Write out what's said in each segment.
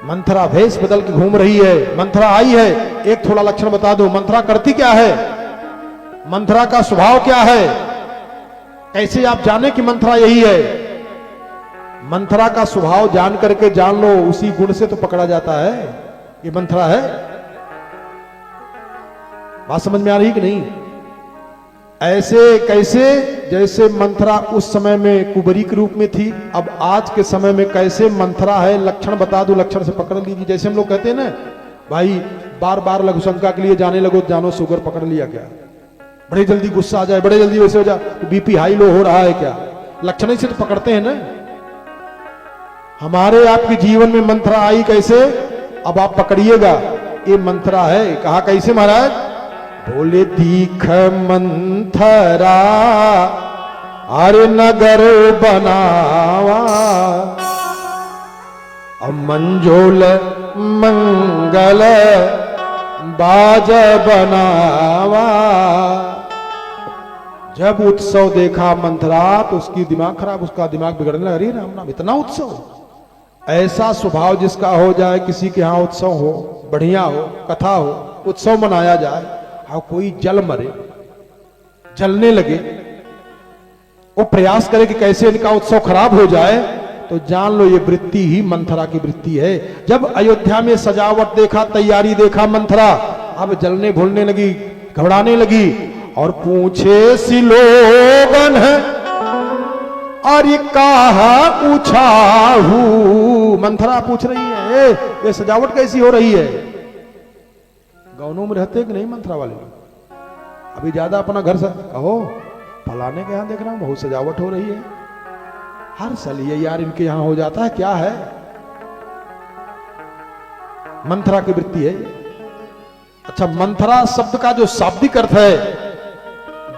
मंथरा भेष बदल के घूम रही है। मंथरा आई है, एक थोड़ा लक्षण बता दो, मंथरा करती क्या है, मंथरा का स्वभाव क्या है, कैसे आप जाने कि मंथरा यही है। मंथरा का स्वभाव जान करके जान लो, उसी गुण से तो पकड़ा जाता है ये मंथरा है। बात समझ में आ रही कि नहीं? ऐसे कैसे, जैसे मंथरा उस समय में कुबरी के रूप में थी, अब आज के समय में कैसे मंथरा है, लक्षण बता दो, लक्षण से पकड़ लीजिए। जैसे हम लोग कहते हैं ना भाई, बार बार लघु शंका के लिए जाने लगो, जानो शुगर पकड़ लिया क्या, बड़े जल्दी गुस्सा आ जाए, बड़े जल्दी वैसे हो जाए, बीपी हाई लो हो रहा है क्या, लक्षण से तो पकड़ते हैं ना। हमारे आपके जीवन में मंथरा आई कैसे, अब आप पकड़िएगा, ये मंथरा है। कहा कैसे महाराज, बोले दीख मंथरा अरे नगर बनावा, अब मंजोल मंगल बाज बनावा। जब उत्सव देखा मंथरा तो उसकी दिमाग खराब, उसका दिमाग बिगड़ने लगा। अरे राम राम, इतना उत्सव, ऐसा स्वभाव जिसका हो जाए, किसी के यहां उत्सव हो, बढ़िया हो, कथा हो, उत्सव मनाया जाए, और कोई जल मरे, जलने लगे, वो प्रयास करे कि कैसे इनका उत्सव खराब हो जाए, तो जान लो ये वृत्ति ही मंथरा की वृत्ति है। जब अयोध्या में सजावट देखा, तैयारी देखा मंथरा, अब जलने भूलने लगी, घबराने लगी, और पूछे सी लोगन है अरे कहा पूछा हूं। मंथरा पूछ रही है ये सजावट कैसी हो रही है। गाँवों में रहते कि नहीं मंथरा वाले, अभी ज्यादा अपना घर से कहो, फलाने के यहां देख रहा हूं बहुत सजावट हो रही है, हर साल ये यार इनके यहां हो जाता है, क्या है। मंथरा की वृत्ति है। अच्छा, मंथरा शब्द का जो शाब्दिक अर्थ है,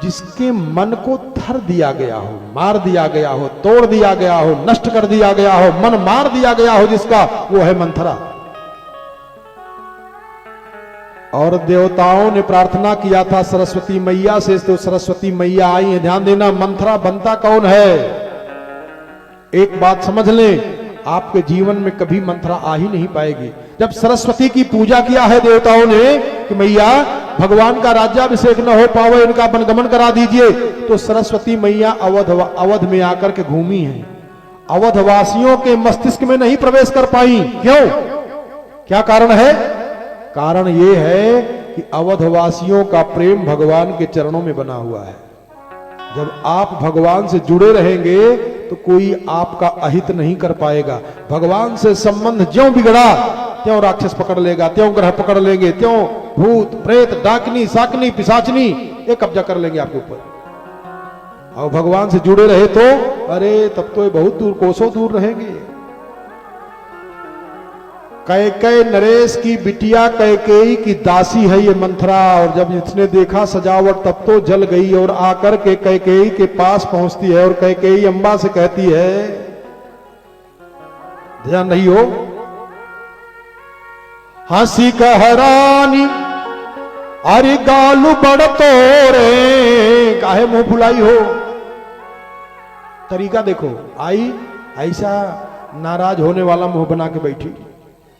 जिसके मन को थर दिया गया हो, मार दिया गया हो, तोड़ दिया गया हो, नष्ट कर दिया गया हो, मन मार दिया गया हो जिसका, वो है मंथरा। और देवताओं ने प्रार्थना किया था सरस्वती मैया से, तो सरस्वती मैया आई है। ध्यान देना, मंथरा बनता कौन है, एक बात समझ लें, आपके जीवन में कभी मंथरा आ ही नहीं पाएगी। जब सरस्वती की पूजा किया है देवताओं ने कि मैया भगवान का राज्याभिषेक न हो पावे, इनका वनगमन करा दीजिए, तो सरस्वती मैया अवध में आकर के घूमी है, अवधवासियों के मस्तिष्क में नहीं प्रवेश कर पाई। क्यों, क्या कारण है? कारण ये है कि अवधवासियों का प्रेम भगवान के चरणों में बना हुआ है। जब आप भगवान से जुड़े रहेंगे तो कोई आपका अहित नहीं कर पाएगा। भगवान से संबंध ज्यों बिगड़ा, त्यों राक्षस पकड़ लेगा, त्यों ग्रह पकड़ लेंगे, त्यों भूत प्रेत डाकनी साकनी पिशाचनी ये कब्जा कर लेंगे आपके ऊपर। और भगवान से जुड़े रहे तो अरे तब तो ये बहुत दूर, कोसों दूर रहेंगे। कैकेयी नरेश की बिटिया कैकेयी की दासी है ये मंथरा, और जब इसने देखा सजावट तब तो जल गई, और आकर के कैकेयी के पास पहुंचती है, और कैकेयी अम्बा से कहती है, ध्यान नहीं हो, हंसी कहरानी अरे गालू बड़ तोरे, काहे मुंह फुलाई हो। तरीका देखो, आई ऐसा नाराज होने वाला मुंह बना के बैठी।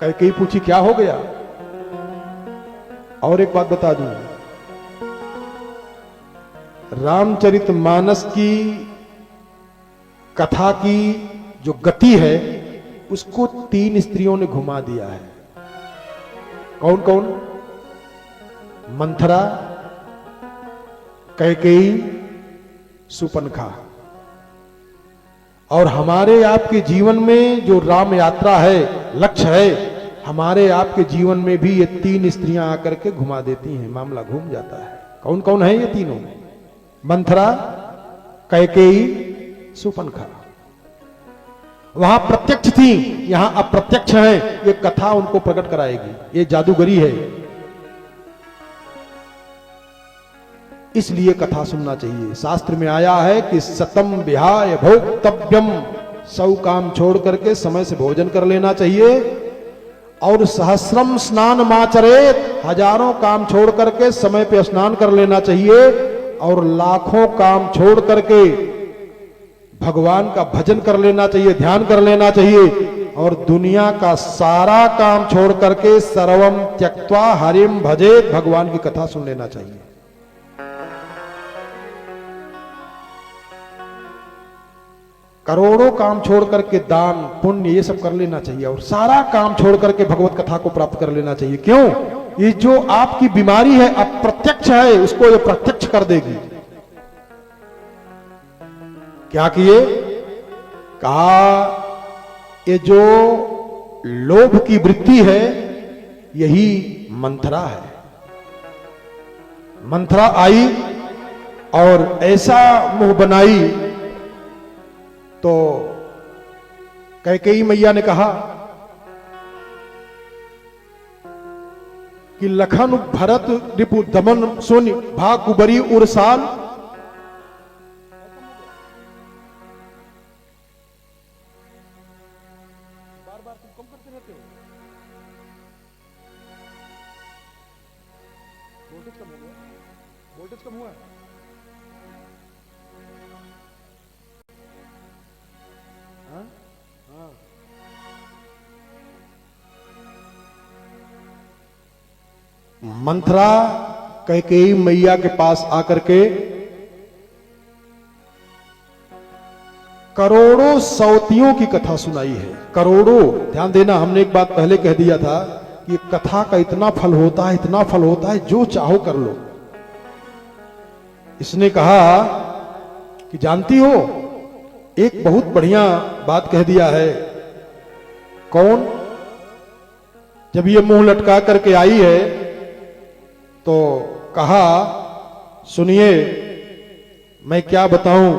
कैकेयी पूछी क्या हो गया। और एक बात बता दूं, रामचरितमानस की कथा की जो गति है उसको 3 स्त्रियों ने घुमा दिया है। कौन कौन? मंथरा, कैकेयी, सुपनखा। और हमारे आपके जीवन में जो राम यात्रा है, लक्ष्य है, हमारे आपके जीवन में भी ये 3 स्त्रियां आकर के घुमा देती हैं, मामला घूम जाता है। कौन कौन है ये तीनों? मंथरा, कैकेयी, सुपनखा। वहां प्रत्यक्ष थी, यहां अप्रत्यक्ष है। ये कथा उनको प्रकट कराएगी, ये जादूगरी है, इसलिए कथा सुनना चाहिए। शास्त्र में आया है कि सतम विहाय भोक्तव्यम, 100 काम छोड़ करके समय से भोजन कर लेना चाहिए। और सहस्रम स्नान माचरेत, 1000 काम छोड़ करके समय पे स्नान कर लेना चाहिए। और लाखों काम छोड़ करके भगवान का भजन कर लेना चाहिए, ध्यान कर लेना चाहिए। और दुनिया का सारा काम छोड़ करके सर्वम त्यक्त्वा हरिम भजेत, भगवान की कथा सुन लेना चाहिए। करोड़ों काम छोड़ करके दान पुण्य ये सब कर लेना चाहिए और सारा काम छोड़ करके भगवत कथा को प्राप्त कर लेना चाहिए। क्यों? ये जो आपकी बीमारी है अप्रत्यक्ष है, उसको ये प्रत्यक्ष कर देगी। क्या किए? कहा ये जो लोभ की वृत्ति है यही मंथरा है। मंथरा आई और ऐसा मुंह बनाई तो कैकेयी मैया ने कहा कि लखन भरत रिपु दमन सुन भाग कुबरी उरसाल। बार तुम कम करते रहते हो, वोल्टेज कम हो गया, वोल्टेज कम हुआ है। हाँ? हाँ। मंथरा कैकेयी मैया के पास आकर के करोड़ों सौतियों की कथा सुनाई है। करोड़ों, ध्यान देना, हमने एक बात पहले कह दिया था कि कथा का इतना फल होता है, इतना फल होता है, जो चाहो कर लो। इसने कहा कि जानती हो, एक बहुत बढ़िया बात कह दिया है। कौन? जब ये मुंह लटका करके आई है तो कहा सुनिए मैं क्या बताऊं।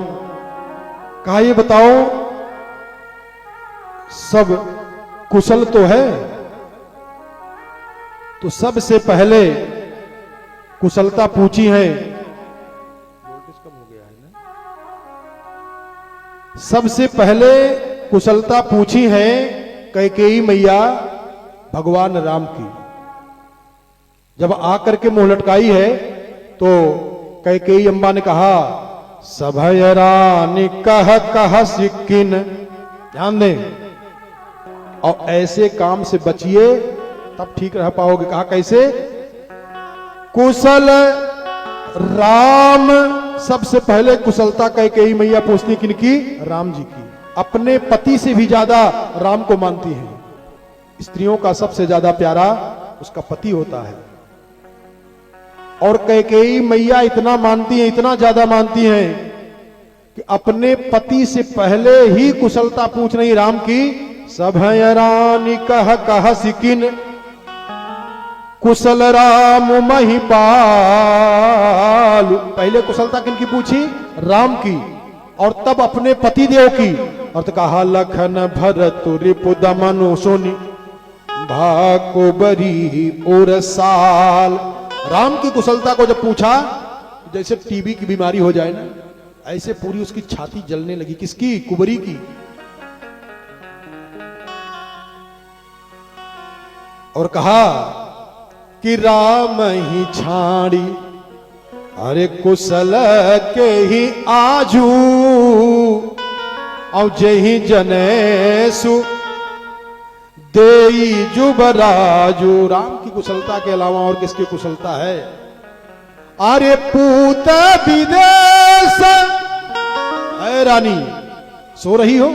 कहा ये बताओ सब कुशल तो है? तो सबसे पहले कुशलता पूछी है। वोल्टेज कम हो गया है ना? सबसे पहले कुशलता पूछी है कैकेयी मैया भगवान राम की। जब आकर के मुंह लटकाई है तो कैकेयी अम्बा ने कहा सभय रानी कह सिक्किन। ध्यान दें, और ऐसे काम से बचिए तब ठीक रह पाओगे। कहा कैसे? कुशल राम, सबसे पहले कुशलता कैकेयी मैया पूछती किनकी? राम जी की। अपने पति से भी ज्यादा राम को मानती हैं। स्त्रियों का सबसे ज्यादा प्यारा उसका पति होता है। और कैकेयी मैया इतना मानती हैं, इतना ज्यादा मानती हैं कि अपने पति से पहले ही कुशलता पूछ रही राम की। सभय रानी कह सिकिन, कुशल राम महिपाल। पहले कुशलता किनकी पूछी? राम की, और तब अपने पति देव की। और तो कहा लखन भरत रिपु दमन सुनि भाको बरी उरसाल। राम की कुशलता को जब पूछा, जैसे टीबी की बीमारी हो जाए ना, ऐसे पूरी उसकी छाती जलने लगी। किसकी? कुबरी की। और कहा कि राम ही छाड़ी अरे कुशल के ही आजू, और जही जनेसु देई जुबराजू। राम की कुशलता के अलावा और किसकी कुशलता है? अरे पूत विदेश। अरे रानी सो रही हो?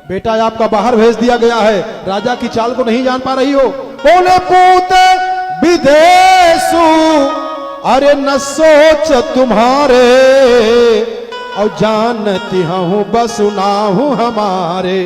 बेटा आपका बाहर भेज दिया गया है, राजा की चाल को नहीं जान पा रही हो? बोले पूत विदेशु, अरे न सोच तुम्हारे, और जानती हूं बस ना हूं हमारे।